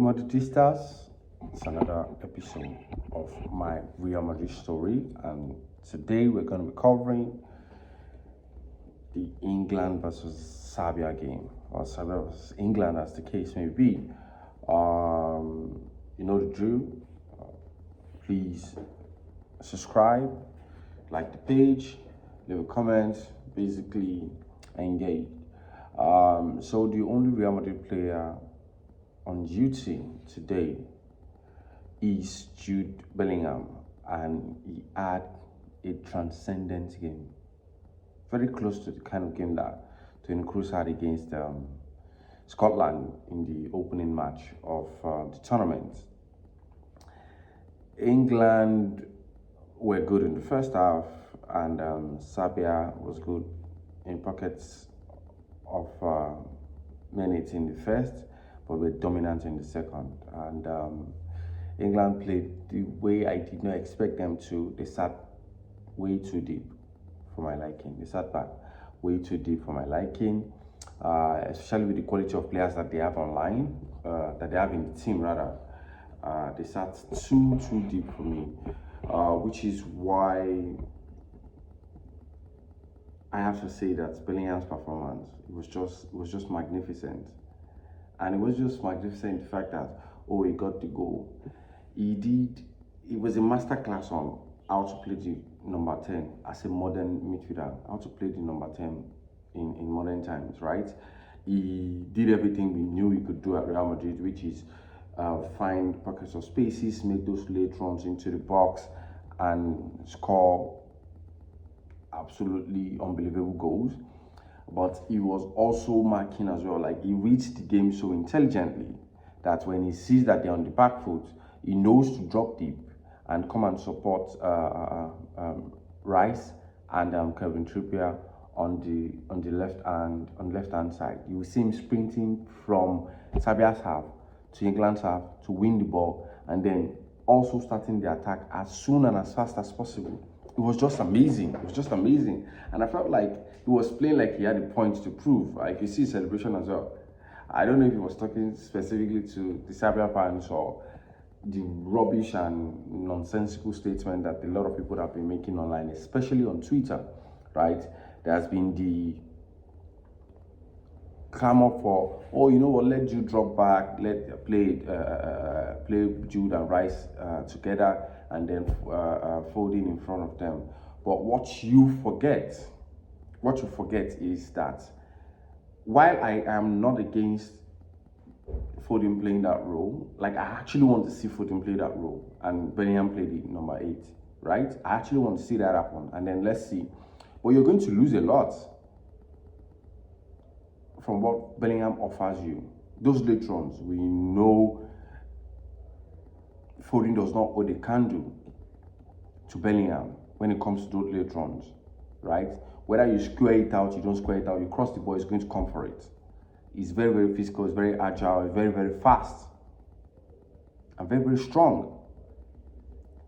Madridistas, it's another episode of my Real Madrid story, and today we're going to be covering the England versus Serbia game, or Serbia versus England, as the case may be. You know the drill. Please subscribe, like the page, leave a comment, basically engage. So the only Real Madrid player on duty today is Jude Bellingham, and he had a transcendent game, very close to the kind of game that Toni Kroos had against Scotland in the opening match of the tournament. England were good in the first half, and Serbia was good in pockets of minutes in the first, but were dominant in the second. And England played the way I did not expect them to. They sat way too deep for my liking. They sat back way too deep for my liking, especially with the quality of players that they have online, that they have in the team rather. They sat too deep for me, which is why I have to say that Bellingham's performance was just magnificent. And it was just magnificent in the fact that, he got the goal. It was a masterclass on how to play the number 10 as a modern midfielder, how to play the number 10 in modern times, right? He did everything we knew he could do at Real Madrid, which is find pockets of spaces, make those late runs into the box, and score absolutely unbelievable goals. But he was also marking as well. Like, he reads the game so intelligently that when he sees that they're on the back foot, he knows to drop deep and come and support Rice and Kevin Trippier on the left hand side. You will see him sprinting from Serbia's half to England's half to win the ball, and then also starting the attack as soon and as fast as possible. It was just amazing. It was just amazing. And I felt like he was playing like he had a point to prove. Like, you see celebration as well. I don't know if he was talking specifically to the Serbia fans or the rubbish and nonsensical statement that a lot of people have been making online, especially on Twitter, right? There has been the clamor for, you know what, let Jude drop back, let play Jude and Rice together, and then folding in front of them. But what you forget is that while I am not against Foden playing that role, like, I actually want to see Foden play that role and Bellingham play the number 8, right? I actually want to see that happen, and then let's see. But you're going to lose a lot from what Bellingham offers you. Those late runs, we know Foden does not hold a candle to Bellingham when it comes to those late runs, right? Whether you square it out, you don't square it out, you cross the ball, he's going to come for it. He's very physical, he's very agile, he's very fast, and very strong.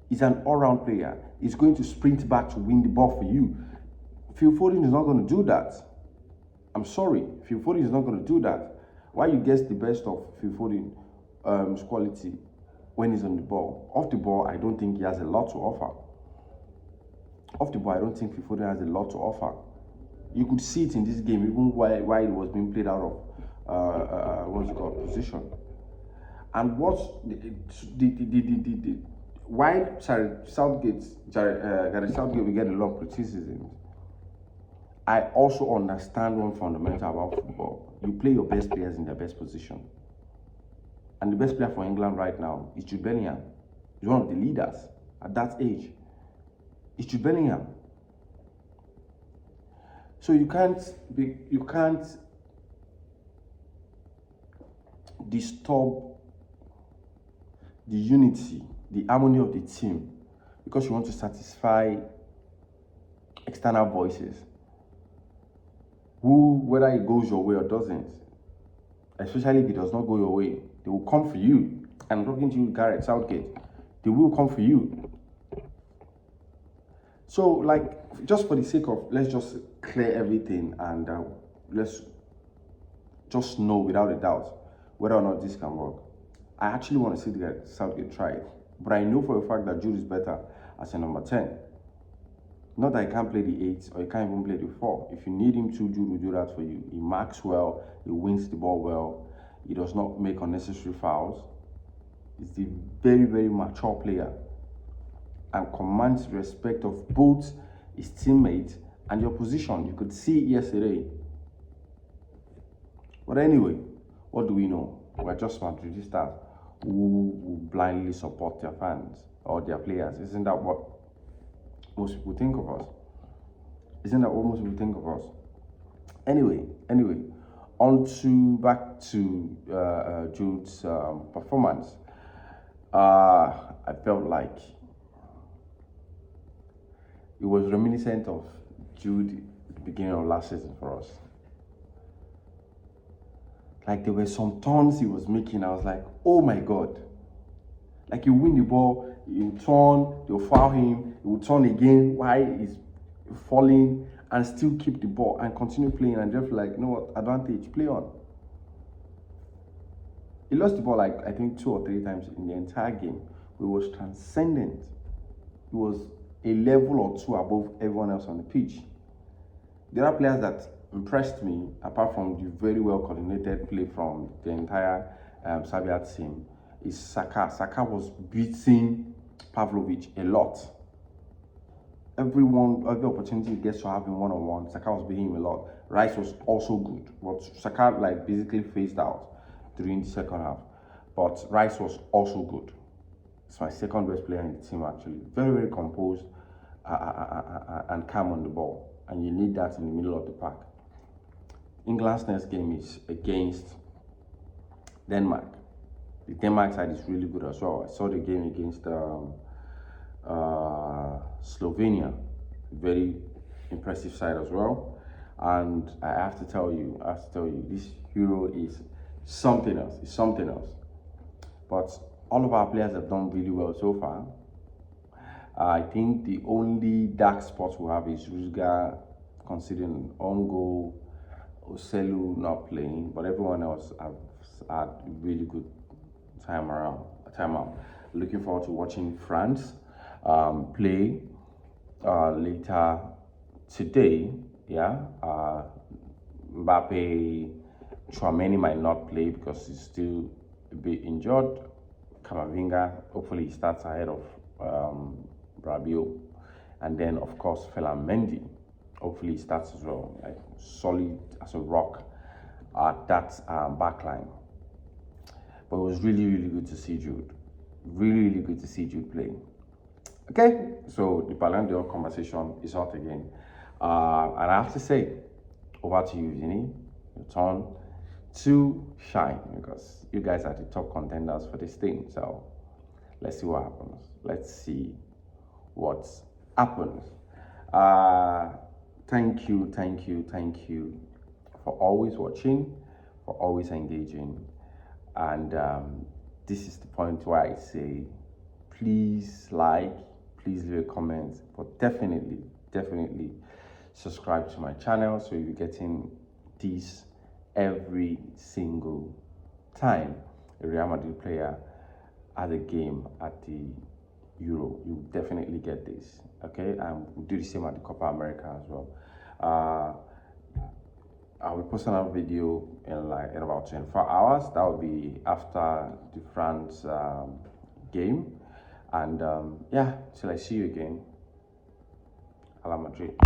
He's an all-round player. He's going to sprint back to win the ball for you. Phil Foden is not going to do that. I'm sorry, Phil Foden is not going to do that. Why you guess the best of Phil Foden's quality when he's on the ball? Off the ball, I don't think he has a lot to offer. Off the ball, I don't think Phil Foden has a lot to offer. You could see it in this game, even while it was being played out of position. And what's why Gareth Southgate will get a lot of criticism. I also understand one fundamental about football. You play your best players in their best position. And the best player for England right now is Jude Bellingham. He's one of the leaders at that age. It's Jude Bellingham. So you can't disturb the unity, the harmony of the team because you want to satisfy external voices. Whether it goes your way or doesn't, especially if it does not go your way, they will come for you. I'm talking to you, Gareth Southgate. They will come for you. So, like, just for the sake of, let's just clear everything and let's just know without a doubt whether or not this can work. I actually want to see the Southgate try it. But I know for a fact that Jude is better as a number 10. Not that he can't play the 8 or he can't even play the 4. If you need him to, Jude will do that for you. He marks well, he wins the ball well, he does not make unnecessary fouls. He's a very, very mature player and commands respect of both his teammates and your position. You could see it yesterday. But anyway, what do we know? We're just Madridistas who blindly support their fans or their players. Isn't that what most people think of us? Isn't that what most people think of us? Anyway, back to Jude's performance. I felt like it was reminiscent of Jude at the beginning of last season for us. Like there were some turns he was making. I was like, oh my God. Like you win the ball, you turn, they'll foul him, he will turn again while he's falling and still keep the ball and continue playing and just like, you know what, advantage, play on. He lost the ball like I think 2 or 3 times in the entire game. It was transcendent. It was a level or 2 above everyone else on the pitch. The other players that impressed me, apart from the very well coordinated play from the entire Serbia team, is Saka. Saka was beating Pavlovic a lot. Every opportunity he gets to have him one-on-one, Saka was beating him a lot. Rice was also good, but Saka like basically phased out during the second half. But Rice was also good. It's my second best player in the team actually. Very, very composed and calm on the ball. And you need that in the middle of the park. England's next game is against Denmark. The Denmark side is really good as well. I saw the game against Slovenia. Very impressive side as well. And I have to tell you, this Euro is something else. It's something else. But all of our players have done really well so far. I think the only dark spot we have is Rudiger conceding on goal, Oselu not playing, but everyone else have had a really good time out. Looking forward to watching France play later today. Yeah, Mbappe, Tchouameni might not play because he's still a bit injured. Camavinga, hopefully he starts ahead of Rabiot, and then of course Mendy, hopefully he starts as well, like solid as a rock at that back line. But it was really, really good to see Jude. Really, really good to see Jude play. Okay, so the Ballon d'Or conversation is out again. And I have to say, over to you, Vinny. Your turn to shine because you guys are the top contenders for this thing. So let's see what happens. Let's see what happens. Thank you for always watching, for always engaging. And this is the point where I say, please like, please leave a comment, but definitely subscribe to my channel so you're getting these every single time a Real Madrid player at a game at the Euro. You definitely get this, okay? And we'll do the same at the Copa America as well. I will post another video in about 24 hours. That will be after the France game. And yeah, till I see you again. Hala Madrid.